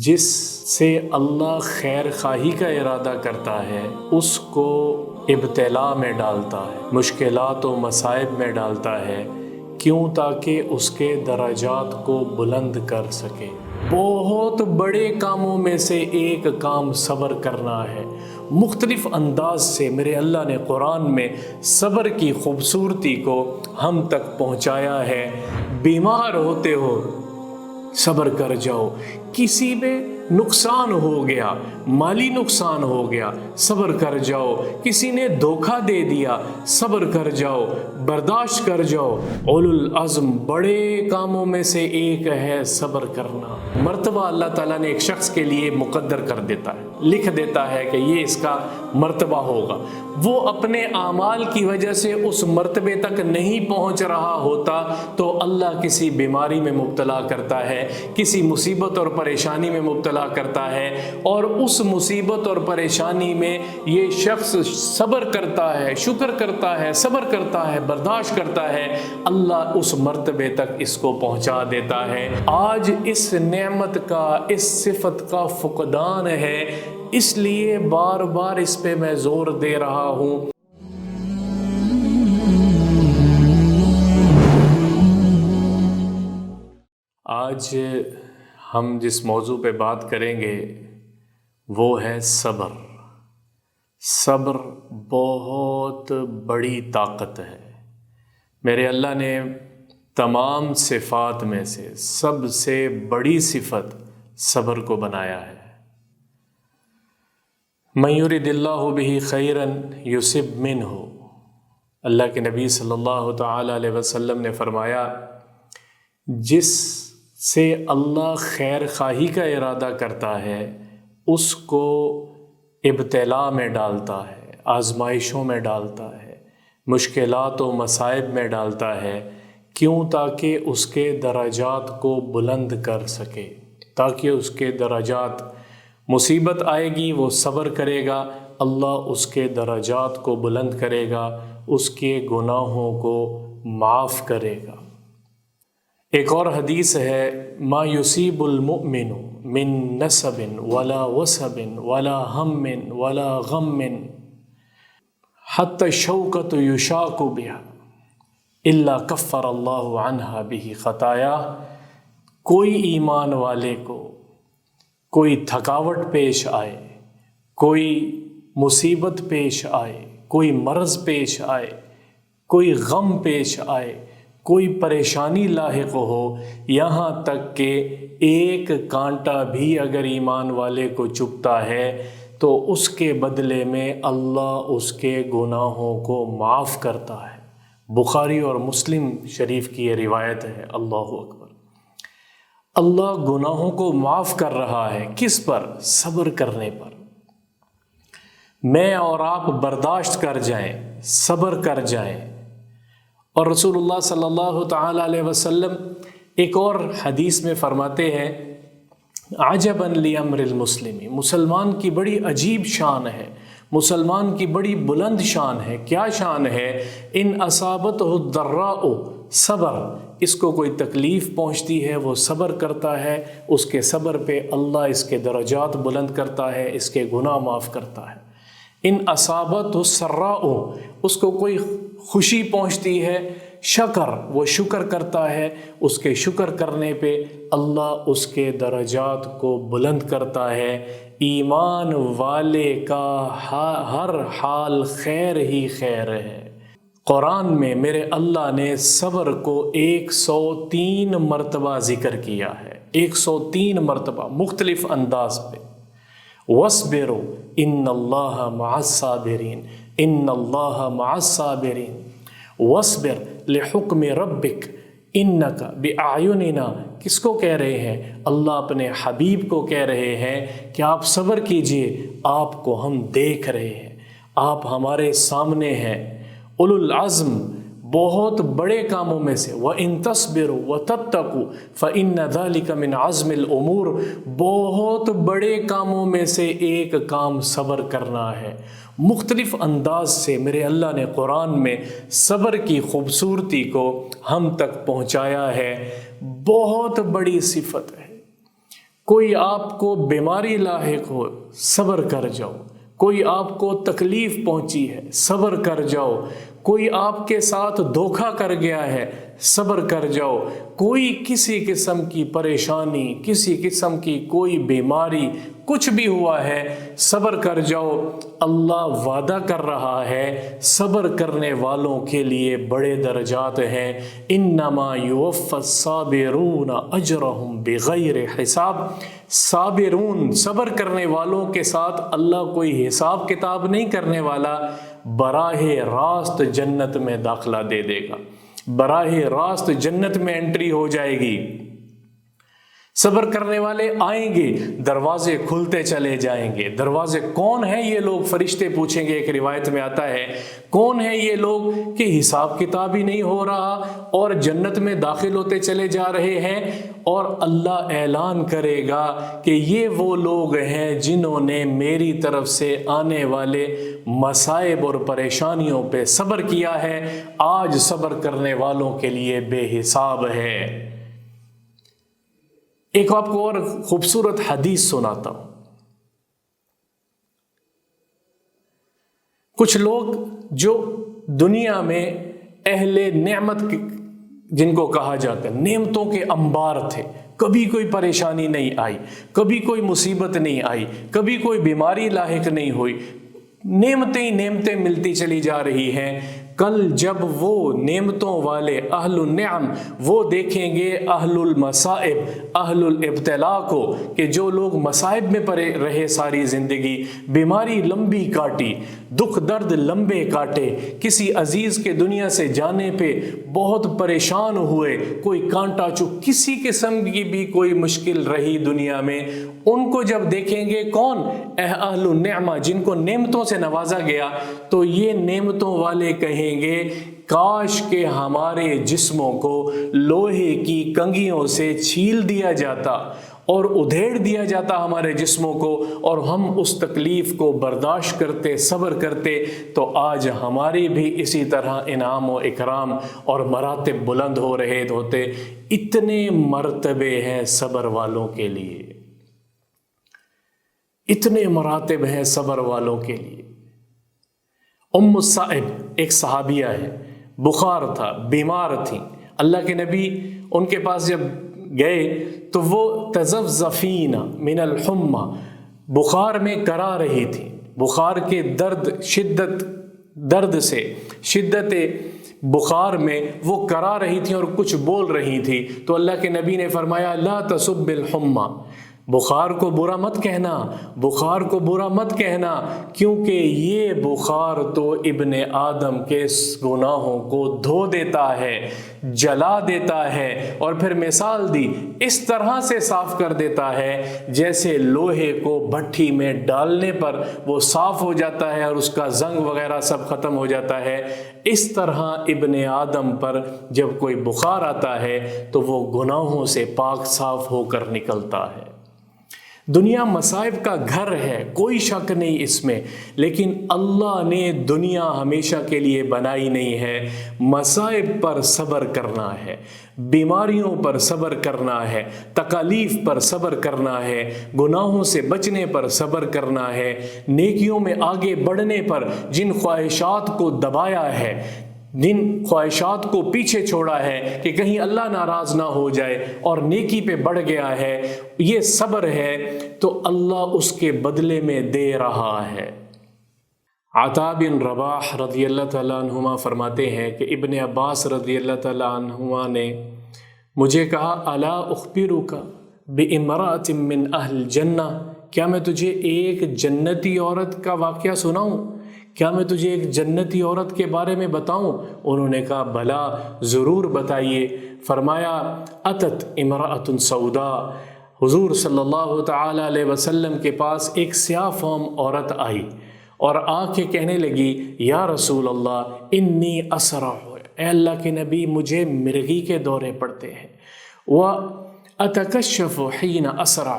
جس سے اللہ خیر خواہی کا ارادہ کرتا ہے اس کو ابتلا میں ڈالتا ہے، مشکلات و مصائب میں ڈالتا ہے، کیوں؟ تاکہ اس کے درجات کو بلند کر سکے۔ بہت بڑے کاموں میں سے ایک کام صبر کرنا ہے۔ مختلف انداز سے میرے اللہ نے قرآن میں صبر کی خوبصورتی کو ہم تک پہنچایا ہے۔ بیمار ہوتے ہو صبر کر جاؤ، کسی میں نقصان ہو گیا، مالی نقصان ہو گیا، صبر کر جاؤ، کسی نے دھوکہ دے دیا، صبر کر جاؤ، برداشت کر جاؤ۔ اولو العزم بڑے کاموں میں سے ایک ہے صبر کرنا۔ مرتبہ اللہ تعالیٰ نے ایک شخص کے لیے مقدر کر دیتا ہے، لکھ دیتا ہے کہ یہ اس کا مرتبہ ہوگا۔ وہ اپنے اعمال کی وجہ سے اس مرتبے تک نہیں پہنچ رہا ہوتا تو اللہ کسی بیماری میں مبتلا کرتا ہے، کسی مصیبت اور پریشانی میں مبتلا کرتا ہے، اور اس مصیبت اور پریشانی میں یہ شخص صبر کرتا ہے، شکر کرتا ہے، صبر کرتا ہے، برداشت کرتا ہے، اللہ اس مرتبے تک اس کو پہنچا دیتا ہے۔ آج اس نعمت کا، اس صفت کا فقدان ہے، اس لیے بار بار اس پہ میں زور دے رہا ہوں۔ آج ہم جس موضوع پہ بات کریں گے وہ ہے صبر۔ صبر بہت بڑی طاقت ہے۔ میرے اللہ نے تمام صفات میں سے سب سے بڑی صفت صبر کو بنایا ہے۔ من یرد اللہ بہ خیرا یصب منہ، اللہ کے نبی صلی اللہ تعالی علیہ وسلم نے فرمایا، جس سے اللہ خیر خواہی کا ارادہ کرتا ہے اس کو ابتلا میں ڈالتا ہے، آزمائشوں میں ڈالتا ہے، مشکلات و مصائب میں ڈالتا ہے، کیوں؟ تاکہ اس کے درجات کو بلند کر سکے، تاکہ اس کے درجات، مصیبت آئے گی وہ صبر کرے گا، اللہ اس کے درجات کو بلند کرے گا، اس کے گناہوں کو معاف کرے گا۔ ایک اور حدیث ہے، ما یصیب المؤمن من نصب ولا وصب ولا ہم ولا غم حتی الشوکۃ یشاق بها الا کفر اللہ عنہا بہ خطایاہ۔ کوئی ایمان والے کو کوئی تھکاوٹ پیش آئے، کوئی مصیبت پیش آئے، کوئی مرض پیش آئے، کوئی غم پیش آئے، کوئی پریشانی لاحق ہو، یہاں تک کہ ایک کانٹا بھی اگر ایمان والے کو چبھتا ہے تو اس کے بدلے میں اللہ اس کے گناہوں کو معاف کرتا ہے۔ بخاری اور مسلم شریف کی یہ روایت ہے۔ اللہ اکبر! اللہ گناہوں کو معاف کر رہا ہے، کس پر؟ صبر کرنے پر۔ میں اور آپ برداشت کر جائیں، صبر کر جائیں۔ اور رسول اللہ صلی اللہ تعالی علیہ وسلم ایک اور حدیث میں فرماتے ہیں، عجباً لامر المسلم، مسلمان کی بڑی عجیب شان ہے، مسلمان کی بڑی بلند شان ہے۔ کیا شان ہے؟ ان اصابتہ الضراء صبر، اس کو کوئی تکلیف پہنچتی ہے وہ صبر کرتا ہے، اس کے صبر پہ اللہ اس کے درجات بلند کرتا ہے، اس کے گناہ معاف کرتا ہے۔ ان اصابت السراء، اس کو کوئی خوشی پہنچتی ہے، شکر، وہ شکر کرتا ہے، اس کے شکر کرنے پہ اللہ اس کے درجات کو بلند کرتا ہے۔ ایمان والے کا ہر حال خیر ہی خیر ہے۔ قرآن میں میرے اللہ نے صبر کو 103 مرتبہ ذکر کیا ہے، 103 مرتبہ مختلف انداز پہ۔ وَاصْبِرُوا إِنَّ اللَّهَ مَعَ الصَّابِرِينَ إِنَّ اللَّهَ مَعَ الصَّابِرِينَ وَاصْبِرْ لِحُكْمِ رَبِّكَ إِنَّكَ بِأَعْيُنِنَا۔ کس کو کہہ رہے ہیں؟ اللہ اپنے حبیب کو کہہ رہے ہیں کہ آپ صبر کیجئے، آپ کو ہم دیکھ رہے ہیں، آپ ہمارے سامنے ہیں۔ اولو العزم بہت بڑے کاموں میں سے، وَإِن تَصْبِرُوا وَتَتَّقُوا فَإِنَّ ذَلِكَ مِنْ عَزْمِ الْأُمُورِ، بہت بڑے کاموں میں سے ایک کام صبر کرنا ہے۔ مختلف انداز سے میرے اللہ نے قرآن میں صبر کی خوبصورتی کو ہم تک پہنچایا ہے۔ بہت بڑی صفت ہے۔ کوئی آپ کو بیماری لاحق ہو صبر کر جاؤ، کوئی آپ کو تکلیف پہنچی ہے صبر کر جاؤ، کوئی آپ کے ساتھ دھوکہ کر گیا ہے صبر کر جاؤ، کوئی کسی قسم کی پریشانی، کسی قسم کی کوئی بیماری، کچھ بھی ہوا ہے صبر کر جاؤ۔ اللہ وعدہ کر رہا ہے صبر کرنے والوں کے لیے بڑے درجات ہیں، انما یوفی الصابرون اجرہم بغیر حساب۔ صابرون، صبر کرنے والوں کے ساتھ اللہ کوئی حساب کتاب نہیں کرنے والا، براہ راست جنت میں داخلہ دے دے گا، براہ راست جنت میں انٹری ہو جائے گی۔ صبر کرنے والے آئیں گے، دروازے کھلتے چلے جائیں گے۔ دروازے کون ہیں یہ لوگ؟ فرشتے پوچھیں گے، ایک روایت میں آتا ہے کون ہیں یہ لوگ کہ حساب کتاب ہی نہیں ہو رہا اور جنت میں داخل ہوتے چلے جا رہے ہیں؟ اور اللہ اعلان کرے گا کہ یہ وہ لوگ ہیں جنہوں نے میری طرف سے آنے والے مصائب اور پریشانیوں پہ صبر کیا ہے، آج صبر کرنے والوں کے لیے بے حساب ہے۔ ایک آپ کو اور خوبصورت حدیث سناتا ہوں۔ کچھ لوگ جو دنیا میں اہل نعمت جن کو کہا جاتا ہے، نعمتوں کے انبار تھے، کبھی کوئی پریشانی نہیں آئی، کبھی کوئی مصیبت نہیں آئی، کبھی کوئی بیماری لاحق نہیں ہوئی، نعمتیں ہی نعمتیں ملتی چلی جا رہی ہیں۔ کل جب وہ نعمتوں والے اہل النعم وہ دیکھیں گے اہل المصائب، اہل الابتلاء کو، کہ جو لوگ مصائب میں پڑے رہے ساری زندگی، بیماری لمبی کاٹی، دکھ درد لمبے کاٹے، کسی عزیز کے دنیا سے جانے پہ بہت پریشان ہوئے، کوئی کانٹا چوب، کسی قسم کی بھی کوئی مشکل رہی دنیا میں، ان کو جب دیکھیں گے کون؟ اہل النعمہ، جن کو نعمتوں سے نوازا گیا، تو یہ نعمتوں والے کہیں گے کاش کہ ہمارے جسموں کو لوہے کی کنگھیوں سے چھیل دیا جاتا اور ادھیڑ دیا جاتا ہمارے جسموں کو، اور ہم اس تکلیف کو برداشت کرتے، صبر کرتے، تو آج ہماری بھی اسی طرح انعام و اکرام اور مراتب بلند ہو رہے ہوتے۔ اتنے مرتبے ہیں صبر والوں کے لیے، اتنے مراتب ہیں صبر والوں کے لیے۔ ام الصائب ایک صحابیہ ہے، بخار تھا، بیمار تھی، اللہ کے نبی ان کے پاس جب گئے تو وہ تزفزفین من الحمى، بخار میں کرا رہی تھی، بخار کے درد سے شدت بخار میں وہ کرا رہی تھی اور کچھ بول رہی تھی، تو اللہ کے نبی نے فرمایا لا تسب الحمى، بخار کو برا مت کہنا، بخار کو برا مت کہنا، کیونکہ یہ بخار تو ابن آدم کے گناہوں کو دھو دیتا ہے، جلا دیتا ہے، اور پھر مثال دی اس طرح سے صاف کر دیتا ہے جیسے لوہے کو بھٹی میں ڈالنے پر وہ صاف ہو جاتا ہے اور اس کا زنگ وغیرہ سب ختم ہو جاتا ہے، اس طرح ابن آدم پر جب کوئی بخار آتا ہے تو وہ گناہوں سے پاک صاف ہو کر نکلتا ہے۔ دنیا مصائب کا گھر ہے، کوئی شک نہیں اس میں، لیکن اللہ نے دنیا ہمیشہ کے لیے بنائی نہیں ہے۔ مصائب پر صبر کرنا ہے، بیماریوں پر صبر کرنا ہے، تکالیف پر صبر کرنا ہے، گناہوں سے بچنے پر صبر کرنا ہے، نیکیوں میں آگے بڑھنے پر جن خواہشات کو دبایا ہے، جن خواہشات کو پیچھے چھوڑا ہے کہ کہیں اللہ ناراض نہ ہو جائے اور نیکی پہ بڑھ گیا ہے، یہ صبر ہے تو اللہ اس کے بدلے میں دے رہا ہے۔ عطا بن رباح رضی اللہ تعالیٰ عنہما فرماتے ہیں کہ ابن عباس رضی اللہ تعالیٰ عنہما نے مجھے کہا الا اخبرک بامرأۃ من اہل الجنہ، کیا میں تجھے ایک جنتی عورت کا واقعہ سناؤں؟ کیا میں تجھے ایک جنتی عورت کے بارے میں بتاؤں؟ انہوں نے کہا بلا، ضرور بتائیے۔ فرمایا اتت امرأۃ سوداء، حضور صلی اللہ تعالی علیہ وسلم کے پاس ایک سیاہ فام عورت آئی اور آ کے کہنے لگی یا رسول اللہ انی اسرع، اے اللہ کے نبی مجھے مرگی کے دورے پڑتے ہیں، واتکشف حین اسرع،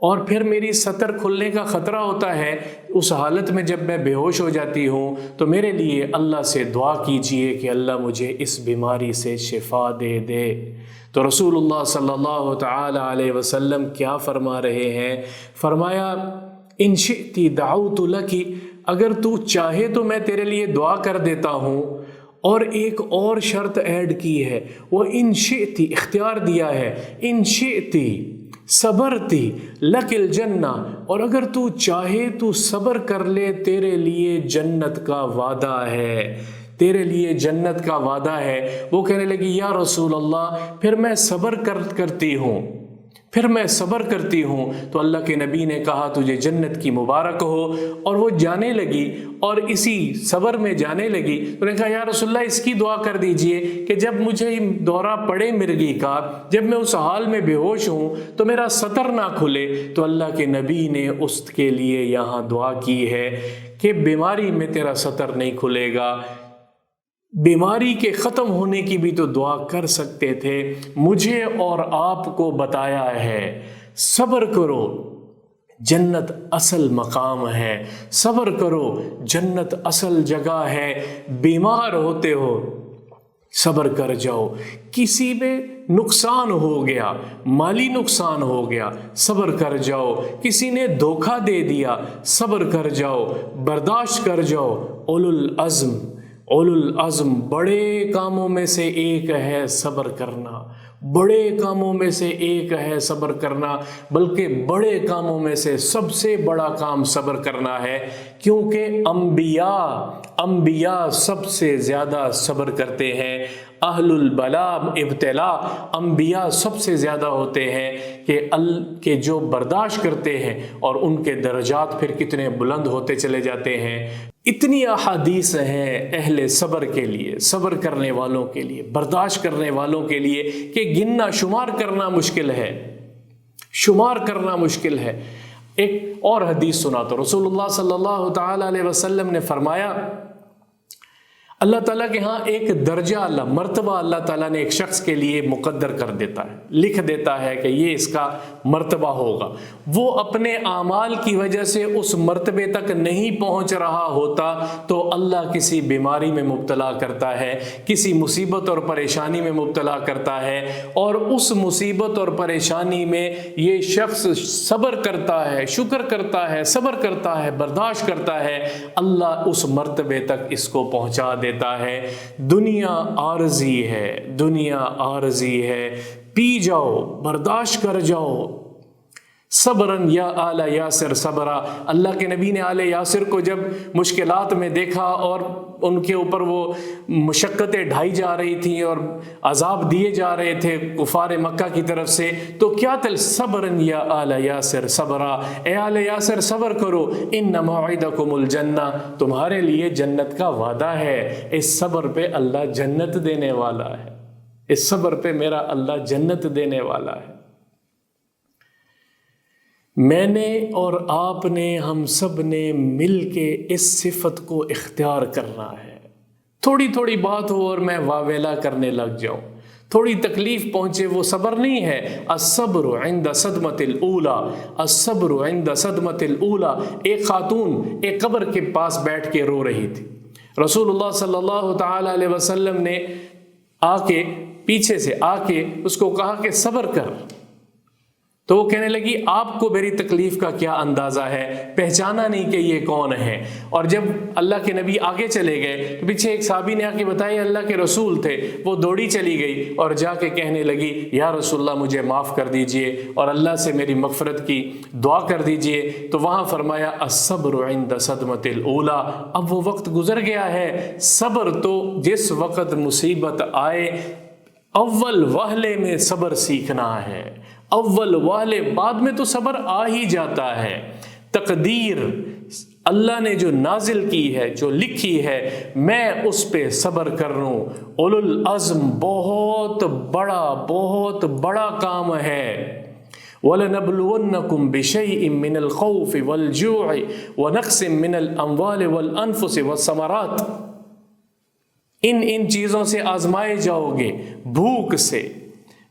اور پھر میری سطر کھلنے کا خطرہ ہوتا ہے، اس حالت میں جب میں بے ہوش ہو جاتی ہوں تو میرے لیے اللہ سے دعا کیجئے کہ اللہ مجھے اس بیماری سے شفا دے دے۔ تو رسول اللہ صلی اللہ تعالی علیہ وسلم کیا فرما رہے ہیں؟ فرمایا ان شئتی دعوت لکی، اگر تو چاہے تو میں تیرے لیے دعا کر دیتا ہوں۔ اور ایک اور شرط ایڈ کی ہے، وہ ان شئتی، اختیار دیا ہے، ان شئتی صبرتی لک الجنہ، اور اگر تو چاہے تو صبر کر لے، تیرے لیے جنت کا وعدہ ہے، تیرے لیے جنت کا وعدہ ہے۔ وہ کہنے لگی یا رسول اللہ پھر میں صبر کرتی ہوں، پھر میں صبر کرتی ہوں۔ تو اللہ کے نبی نے کہا تجھے جنت کی مبارک ہو، اور وہ جانے لگی اور اسی صبر میں جانے لگی۔ تو نے کہا یا رسول اللہ اس کی دعا کر دیجئے کہ جب مجھے دورہ پڑے مرگی کا، جب میں اس حال میں بے ہوش ہوں تو میرا سطر نہ کھلے۔ تو اللہ کے نبی نے اس کے لیے یہاں دعا کی ہے کہ بیماری میں تیرا سطر نہیں کھلے گا۔ بیماری کے ختم ہونے کی بھی تو دعا کر سکتے تھے۔ مجھے اور آپ کو بتایا ہے صبر کرو، جنت اصل مقام ہے، صبر کرو، جنت اصل جگہ ہے۔ بیمار ہوتے ہو صبر کر جاؤ، کسی میں نقصان ہو گیا، مالی نقصان ہو گیا، صبر کر جاؤ، کسی نے دھوکہ دے دیا، صبر کر جاؤ، برداشت کر جاؤ۔ اولو العزم بڑے کاموں میں سے ایک ہے صبر کرنا، بڑے کاموں میں سے ایک ہے صبر کرنا، بلکہ بڑے کاموں میں سے سب سے بڑا کام صبر کرنا ہے، کیونکہ انبیاء سب سے زیادہ صبر کرتے ہیں۔ اہل البلاء ابتلا انبیاء سب سے زیادہ ہوتے ہیں کہ جو برداشت کرتے ہیں، اور ان کے درجات پھر کتنے بلند ہوتے چلے جاتے ہیں۔ اتنی احادیث ہیں اہل صبر کے لیے، صبر کرنے والوں کے لیے، برداشت کرنے والوں کے لیے کہ گننا شمار کرنا مشکل ہے، شمار کرنا مشکل ہے۔ ایک اور حدیث سنا تو رسول اللہ صلی اللہ تعالی علیہ وسلم نے فرمایا اللہ تعالیٰ کے ہاں ایک درجہ، مرتبہ اللہ تعالیٰ نے ایک شخص کے لیے مقدر کر دیتا ہے، لکھ دیتا ہے کہ یہ اس کا مرتبہ ہوگا۔ وہ اپنے اعمال کی وجہ سے اس مرتبے تک نہیں پہنچ رہا ہوتا تو اللہ کسی بیماری میں مبتلا کرتا ہے، کسی مصیبت اور پریشانی میں مبتلا کرتا ہے، اور اس مصیبت اور پریشانی میں یہ شخص صبر کرتا ہے، شکر کرتا ہے، صبر کرتا ہے، برداشت کرتا ہے، اللہ اس مرتبے تک اس کو پہنچا دیتا ہے۔ دنیا عارضی ہے، دنیا عارضی ہے، پی جاؤ، برداشت کر جاؤ۔ صبرن یا آل یاسر صبرا، اللہ کے نبی نے آل یاسر کو جب مشکلات میں دیکھا اور ان کے اوپر وہ مشقتیں ڈھائی جا رہی تھیں اور عذاب دیے جا رہے تھے کفار مکہ کی طرف سے، تو کیا صبرن یا آل یاسر صبرا، اے آل یاسر صبر کرو، ان موعدکم الجنہ، تمہارے لیے جنت کا وعدہ ہے۔ اس صبر پہ اللہ جنت دینے والا ہے، اس صبر پہ میرا اللہ جنت دینے والا ہے۔ میں نے اور آپ نے، ہم سب نے مل کے اس صفت کو اختیار کرنا ہے۔ تھوڑی تھوڑی بات ہو اور میں واویلا کرنے لگ جاؤں، تھوڑی تکلیف پہنچے، وہ صبر نہیں ہے۔ الصبر عند صدمۃ الاولی، الصبر عند صدمۃ الاولی۔ ایک خاتون ایک قبر کے پاس بیٹھ کے رو رہی تھی، رسول اللہ صلی اللہ تعالی علیہ وسلم نے آ کے پیچھے سے آ کے اس کو کہا کہ صبر کر، تو وہ کہنے لگی آپ کو میری تکلیف کا کیا اندازہ ہے، پہچانا نہیں کہ یہ کون ہے۔ اور جب اللہ کے نبی آگے چلے گئے تو پیچھے ایک صحابی نے آ کے بتایا اللہ کے رسول تھے، وہ دوڑی چلی گئی اور جا کے کہنے لگی یا رسول اللہ مجھے معاف کر دیجئے اور اللہ سے میری مغفرت کی دعا کر دیجئے۔ تو وہاں فرمایا الصبر عند صدمۃ الاولی، اب وہ وقت گزر گیا ہے۔ صبر تو جس وقت مصیبت آئے اول وہلے میں صبر سیکھنا ہے، اول والے، بعد میں تو صبر آ ہی جاتا ہے۔ تقدیر اللہ نے جو نازل کی ہے، جو لکھی ہے، میں اس پہ صبر کر لوں۔ اولو العزم بہت بڑا کام ہے۔ وَلَنَبْلُوَنَّكُمْ بِشَيْءٍ مِّنَ الْخَوْفِ وَالْجُوعِ وَنَقْصٍ مِّنَ الْأَمْوَالِ وَالْأَنفُسِ وَالثَّمَرَاتِ، ان چیزوں سے آزمائے جاؤ گے، بھوک سے،